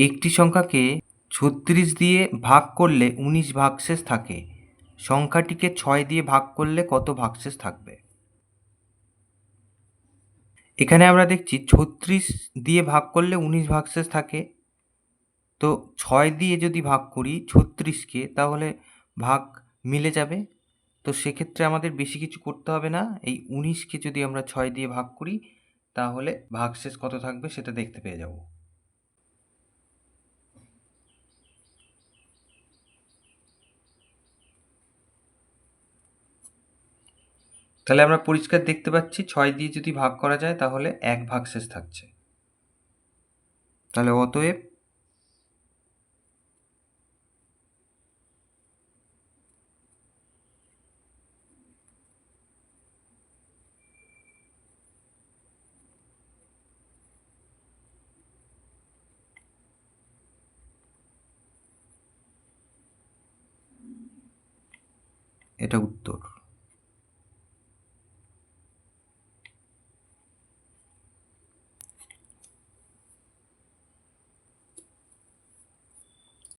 একটি সংখ্যাকে ৩৬ দিয়ে ভাগ করলে ১৯ ভাগশেষ থাকে। সংখ্যাটিকে ৬ দিয়ে ভাগ করলে কত ভাগশেষ থাকবে? এখানে আমরা দেখছি ৩৬ দিয়ে ভাগ করলে ১৯ ভাগশেষ থাকে। তো ৬ দিয়ে যদি ভাগ করি ৩৬কে, তাহলে ভাগ মিলে যাবে। তো সেক্ষেত্রে আমাদের বেশি কিছু করতে হবে না। এই ১৯কে যদি আমরা ৬ দিয়ে ভাগ করি, তাহলে ভাগশেষ কত থাকবে সেটা দেখতে পেয়ে যাব। তাহলে আমরা পরিষ্কার দেখতে পাচ্ছি ৬ দিয়ে যদি ভাগ করা যায় তাহলে ১ ভাগশেষ থাকছে। তাহলে অতএব এটা উত্তর।